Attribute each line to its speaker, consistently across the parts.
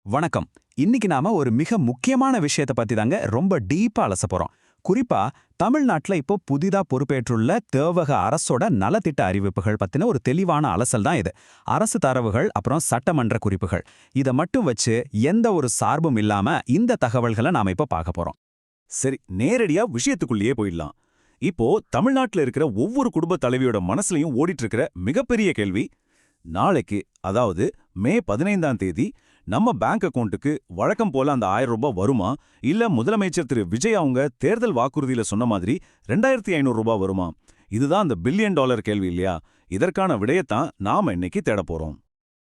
Speaker 1: வணக்கம். இன்னைக்கு நாம ஒரு மிக முக்கியமான விஷயத்தை பத்தி தாங்க ரொம்ப டீப்பா அலச போறோம். குறிப்பா தமிழ்நாட்டுல இப்போ புதிதா பொறுப்பேற்றுள்ள தேவக அரசோட நலத்திட்ட அறிவிப்புகள் பத்தின ஒரு தெளிவான அலசல் தான் இது. அரசு தரவுகள் அப்புறம் சட்டமன்ற குறிப்புகள் இத மட்டும் வச்சு எந்த ஒரு சார்பும் இல்லாம இந்த தகவல்களை நாம இப்ப பார்க்க போறோம்.
Speaker 2: சரி, நேரடியா விஷயத்துக்குள்ளேயே போயிடலாம். இப்போ தமிழ்நாட்டுல இருக்கிற ஒவ்வொரு குடும்ப தலைவியோட மனசுலயும் ஓடிட்டு இருக்கிற மிகப்பெரிய கேள்வி, நாளைக்கு அதாவது மே 15ஆம் தேதி நம்ம பேங்க் அக்கவுண்ட்டுக்கு வழக்கம் போல அந்த 1000 ரூபாய் வருமா, இல்ல முதலமைச்சர் திரு விஜய் அவங்க தேர்தல் வாக்குறுதியில சொன்ன மாதிரி 2500 ரூபாய் வருமா? இதுதான் அந்த பில்லியன் டாலர் கேள்வி இல்லையா? இதற்கான விடையத்தான் நாம இன்னைக்கு தேடப் போறோம்.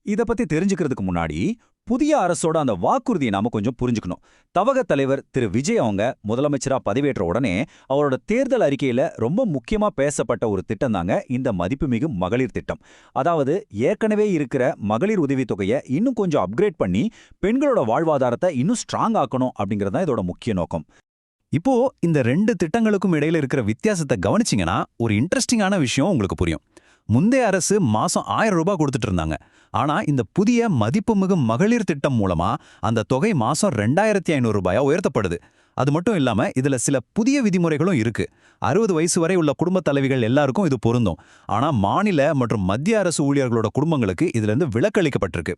Speaker 1: இத பத்தி தெரிஞ்சுக்கிறதுக்கு முன்னாடி புதிய அரசோட அந்த வாக்குறுதியை நாம கொஞ்சம் புரிஞ்சுக்கணும். தவக தலைவர் திரு விஜய் அவங்க முதலமைச்சரா பதவியேற்ற உடனே அவரோட தேர்தல் அறிக்கையில ரொம்ப முக்கியமா பேசப்பட்ட ஒரு திட்டம் தாங்க இந்த மதிப்புமிகு மகளிர் திட்டம். அதாவது ஏற்கனவே இருக்கிற மகளிர் உதவித்தொகையை இன்னும் கொஞ்சம் அப்கிரேட் பண்ணி பெண்களோட வாழ்வாதாரத்தை இன்னும் ஸ்ட்ராங் ஆக்கணும் அப்படிங்கறத இதோட முக்கிய நோக்கம். இப்போ இந்த ரெண்டு திட்டங்களுக்கும் இடையில இருக்கிற வித்தியாசத்தை கவனிச்சிங்கன்னா ஒரு இன்ட்ரெஸ்டிங்கான விஷயம் உங்களுக்கு புரியும். முந்தைய அரசு மாசம் 1000 ரூபாய் கொடுத்துட்டு இருந்தாங்க. ஆனா இந்த புதிய மதிப்புமிகு மகளிர் திட்டம் மூலமா அந்த தொகை மாசம் 2500 ரூபாயா உயர்த்தப்படுது. அது மட்டும் இல்லாம இதுல சில புதிய விதிமுறைகளும் இருக்கு. 60 வயசு வரை உள்ள குடும்ப தலைவிகள் எல்லாருக்கும் இது பொருந்தும். ஆனா மாநில மற்றும் மத்திய அரசு ஊழியர்களோட குடும்பங்களுக்கு இதுல இருந்து விலக்களிக்கப்பட்டிருக்கு.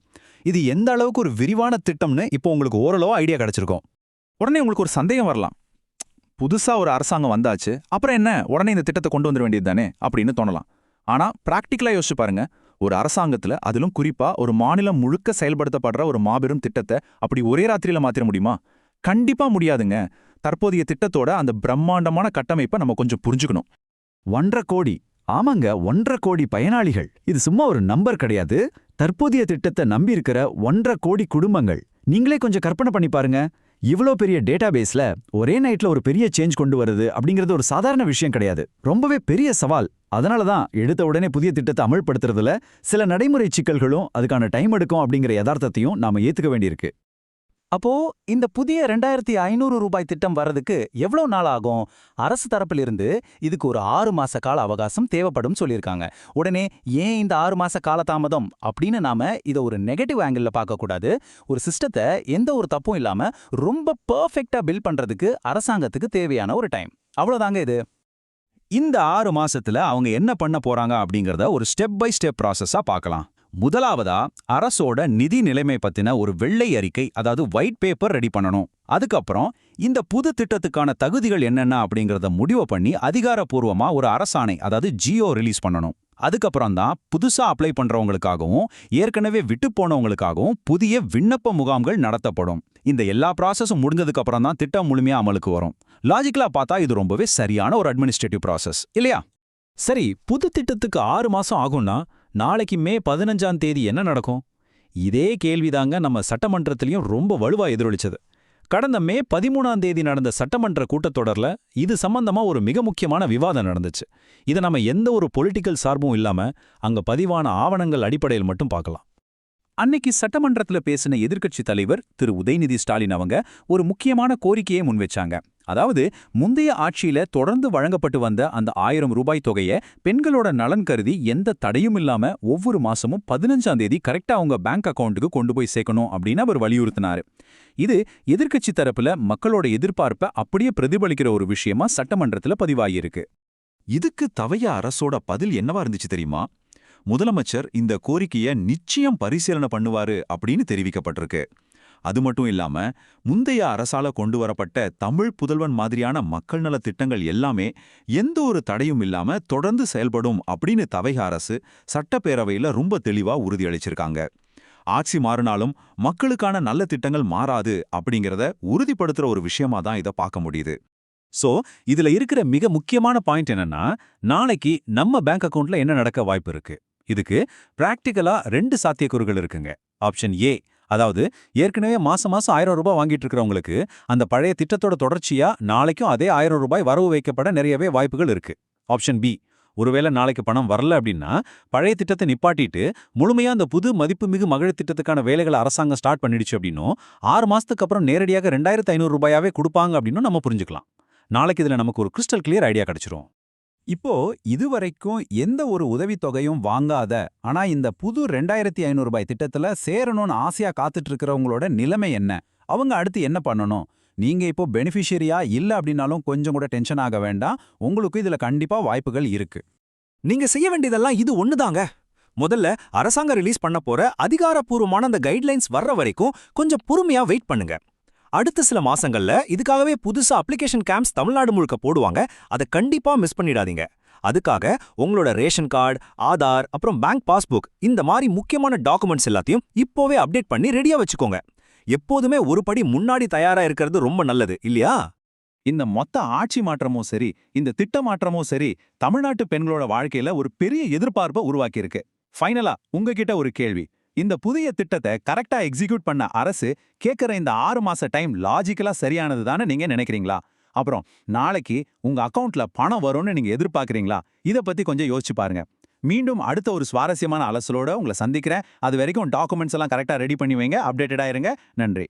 Speaker 1: இது எந்த அளவுக்கு ஒரு விரிவான திட்டம்னு இப்போ உங்களுக்கு ஓரளவு ஐடியா கிடைச்சிருக்கும்.
Speaker 3: உடனே உங்களுக்கு ஒரு சந்தேகம் வரலாம். புதுசா ஒரு அரசாங்கம் வந்தாச்சு, அப்புறம் என்ன உடனே இந்த திட்டத்தை கொண்டு வந்துட வேண்டியது தானே அப்படின்னு தோணலாம். ஆனா பிராக்டிக்கலா யோசிச்சு பாருங்க. ஒரு அரசாங்கத்துல, அதிலும் குறிப்பா ஒரு மாநிலம் முழுக்க செயல்படுத்தப்படுற ஒரு மாபெரும் திட்டத்தை அப்படி ஒரே ராத்திரியில மாத்திர முடியுமா? கண்டிப்பா முடியாதுங்க. தற்போதைய திட்டத்தோட அந்த பிரம்மாண்டமான கட்டமைப்பை நம்ம கொஞ்சம் புரிஞ்சுக்கணும்.
Speaker 1: 1.5 கோடி. ஆமாங்க, 1.5 கோடி பயனாளிகள். இது சும்மா ஒரு நம்பர் கிடையாது. தற்போதைய திட்டத்தை நம்பி இருக்கிற 1.5 கோடி குடும்பங்கள். நீங்களே கொஞ்சம் கற்பனை பண்ணி பாருங்க. இவ்ளோ பெரிய டேட்டாபேஸ்ல ஒரே நைட்ல ஒரு பெரிய சேஞ்ச் கொண்டு வருது அப்படிங்கிறது ஒரு சாதாரண விஷயம் கிடையாது. ரொம்பவே பெரிய சவால். அதனால தான் எடுத்த உடனே புதிய திட்டத்தை அமல்படுத்துறதுல சில நடைமுறை சிக்கல்களும் அதுக்கான டைம் எடுக்கும் அப்படிங்கிற யதார்த்தத்தையும் நாம ஏத்துக்க வேண்டியிருக்கு. அப்போ இந்த புதிய 2500 ரூபாய் திட்டம் வர்றதுக்கு எவ்வளவு நாள் ஆகும்? அரசு தரப்பிலிருந்து இதுக்கு ஒரு 6 மாச கால அவகாசம் தேவைப்படும் சொல்லியிருக்காங்க. உடனே ஏன் இந்த 6 மாச காலதாமதம் அப்படின்னு நாம இதை ஒரு நெகட்டிவ் ஆங்கிள் பார்க்க கூடாது. ஒரு சிஸ்டத்தை எந்த ஒரு தப்பும் இல்லாம ரொம்ப பெர்ஃபெக்ட்டா பில்ட் பண்றதுக்கு அரசாங்கத்துக்கு தேவையான ஒரு டைம். அவ்வளவுதாங்க இது. இந்த 6 மாசத்துல அவங்க என்ன பண்ண போறாங்க அப்படிங்கறத ஒரு ஸ்டெப் பை ஸ்டெப் ப்ராசஸா பார்க்கலாம். முதலாவதா அரசோட நிதி நிலைமை பத்தின ஒரு வெள்ளை அறிக்கை, அதாவது ஒயிட் பேப்பர் ரெடி பண்ணணும். அதுக்கப்புறம் இந்த புது திட்டத்துக்கான தகுதிகள் என்னென்ன அப்படிங்கறத முடிவு பண்ணி அதிகாரப்பூர்வமா ஒரு அரசாணை, அதாவது ஜியோ ரிலீஸ் பண்ணணும். அதுக்கப்புறம் தான் புதுசா அப்ளை பண்றவங்களுக்காகவும் ஏற்கனவே விட்டு போனவங்களுக்காகவும் புதிய விண்ணப்ப முகாம்கள் நடத்தப்படும். இந்த எல்லா ப்ராசஸும் முடிஞ்சதுக்கு அப்புறம் தான் திட்டம் முழுமையா அமலுக்கு வரும். லாஜிக்கலா பார்த்தா இது ரொம்பவே சரியான ஒரு அட்மினிஸ்ட்ரேட்டிவ் ப்ராசஸ் இல்லையா? சரி, புது திட்டத்துக்கு 6 மாசம் ஆகும்னா நாளைக்கு மே 15ஆம் தேதி என்ன நடக்கும்? இதே கேள்விதாங்க நம்ம சட்டமன்றத்திலையும் ரொம்ப வலுவா எதிரொலிச்சது. கடந்த மே 13ஆம் தேதி நடந்த சட்டமன்ற கூட்டத்தொடர்ல இது சம்பந்தமா ஒரு மிக முக்கியமான விவாதம் நடந்துச்சு. இதை நம்ம எந்த ஒரு பொலிட்டிக்கல் சார்பும் இல்லாம அங்க பதிவான ஆவணங்கள் அடிப்படையில் மட்டும் பார்க்கலாம். அன்னைக்கு சட்டமன்றத்துல பேசின எதிர்க்கட்சி தலைவர் திரு உதயநிதி ஸ்டாலின் அவங்க ஒரு முக்கியமான கோரிக்கையை முன்வச்சாங்க. அதாவது முந்தைய ஆட்சியில தொடர்ந்து வழங்கப்பட்டு வந்த அந்த 1000 ரூபாய் தொகையை பெண்களோட நலன் கருதி எந்த தடையும் இல்லாம ஒவ்வொரு மாசமும் 15ஆம் தேதி கரெக்டா அவங்க பேங்க் அக்கவுண்ட்டுக்கு கொண்டு போய் சேர்க்கணும் அப்படின்னு அவர் வலியுறுத்தினாரு. இது எதிர்க்கட்சி தரப்புல மக்களோட எதிர்பார்ப்பை அப்படியே பிரதிபலிக்கிற ஒரு விஷயமா சட்டமன்றத்துல பதிவாகியிருக்கு.
Speaker 2: இதுக்கு தவைய அரசோட பதில் என்னவா இருந்துச்சு தெரியுமா? முதலமைச்சர் இந்த கோரிக்கையை நிச்சயம் பரிசீலனை பண்ணுவாரு அப்படின்னு தெரிவிக்கப்பட்டிருக்கு. அது மட்டும் இல்லாம முந்தைய அரசால கொண்டு வரப்பட்ட தமிழ் புதல்வன் மாதிரியான மக்கள் நல திட்டங்கள் எல்லாமே எந்த ஒரு தடையும் இல்லாம தொடர்ந்து செயல்படும் அப்படின்னு தவைக அரசு சட்டப்பேரவையில ரொம்ப தெளிவா உறுதியளிச்சிருக்காங்க. ஆட்சி மாறினாலும் மக்களுக்கான நல்ல திட்டங்கள் மாறாது அப்படிங்கிறத உறுதிப்படுத்துற ஒரு விஷயமா தான் இதை பார்க்க முடியுது.
Speaker 1: சோ இதுல இருக்கிற மிக முக்கியமான பாயிண்ட் என்னன்னா, நாளைக்கு நம்ம பேங்க் அக்கவுண்ட்ல என்ன நடக்க வாய்ப்பு இருக்கு? இதுக்கு பிராக்டிகலா 2 சாத்தியக்கூறுகள் இருக்குங்க. ஆப்ஷன் ஏ, அதாவது ஏற்கனவே மாசம் 1000 ரூபாய் வாங்கிட்டு இருக்கிறவங்களுக்கு அந்த பழைய திட்டத்தோட தொடர்ச்சியா நாளைக்கும் அதே 1000 ரூபாய் வரவு வைக்கப்பட நிறையவே வாய்ப்புகள் இருக்கு. ஆப்ஷன் பி, ஒருவேளை நாளைக்கு பணம் வரல அப்படின்னா பழைய திட்டத்தை நிப்பாட்டிட்டு முழுமையா அந்த புது மதிப்புமிகு மகளிர் திட்டத்துக்கான வேலைகளை அரசாங்கம் ஸ்டார்ட் பண்ணிடுச்சு அப்படின்னும் 6 மாசத்துக்கு அப்புறம் நேரடியாக 2500 ரூபாயாவே கொடுப்பாங்க அப்படின்னு நம்ம புரிஞ்சுக்கலாம். நாளைக்கு இதுல நமக்கு ஒரு கிறிஸ்டல் கிளியர் ஐடியா கிடைச்சிரும்.
Speaker 4: இப்போ இதுவரைக்கும் எந்த ஒரு உதவித்தொகையும் வாங்காத ஆனா இந்த புது 2500 ரூபாய் திட்டத்துல சேரணும்னு ஆசையா காத்துட்டு இருக்கிறவங்களோட நிலைமை என்ன? அவங்க அடுத்து என்ன பண்ணணும்? நீங்க இப்போ பெனிஃபிஷியரியா இல்ல அப்படின்னாலும் கொஞ்சம் கூட டென்ஷன் ஆக வேண்டாம். உங்களுக்கு இதுல கண்டிப்பா வாய்ப்புகள் இருக்கு.
Speaker 5: நீங்க செய்ய வேண்டியதெல்லாம் இது ஒண்ணுதாங்க. முதல்ல அரசாங்கம் ரிலீஸ் பண்ண போற அதிகாரப்பூர்வமான அந்த கைட்லைன்ஸ் வர்ற வரைக்கும் கொஞ்சம் பொறுமையா வெயிட் பண்ணுங்க. அடுத்த சில மாசங்கள்ல இதுக்காகவே புதுசா அப்ளிகேஷன் கேம்ப்ஸ் தமிழ்நாடு முழுக்க போடுவாங்க. அதை கண்டிப்பா மிஸ் பண்ணிடாதீங்க. அதுக்காக உங்களோட ரேஷன் கார்டு, ஆதார், அப்புறம் பேங்க் பாஸ்புக் இந்த மாதிரி முக்கியமான டாக்குமெண்ட்ஸ் எல்லாத்தையும் இப்போவே அப்டேட் பண்ணி ரெடியா வச்சுக்கோங்க. எப்போதுமே ஒரு படி முன்னாடி தயாரா இருக்கிறது ரொம்ப நல்லது இல்லையா?
Speaker 3: இந்த மொத்த ஆட்சி மாற்றமும் சரி, இந்த திட்ட மாற்றமும் சரி, தமிழ்நாட்டு பெண்களோட வாழ்க்கையில ஒரு பெரிய எதிர்பார்ப்பை உருவாக்கியிருக்கு. ஃபைனலா உங்ககிட்ட ஒரு கேள்வி. இந்த புதிய திட்டத்தை கரெக்டா எக்ஸிக்யூட் பண்ண அரசு கேட்கிற இந்த 6 மாச டைம் லாஜிக்கலா சரியானது தானே நீங்க நினைக்கிறீங்களா? அப்புறம் நாளைக்கு உங்க அக்கவுண்ட்ல பணம் வரும்னு நீங்க எதிர்பார்க்கறீங்களா? இத பத்தி கொஞ்சம் யோசிச்சு பாருங்க. மீண்டும் அடுத்த ஒரு சுவாரஸ்யமான அலசலோட உங்களை சந்திக்கிறேன். அது வரைக்கும் டாக்குமெண்ட்ஸ் எல்லாம் கரெக்டா ரெடி பண்ணி வைங்க. அப்டேட்டடா இருங்க. நன்றி.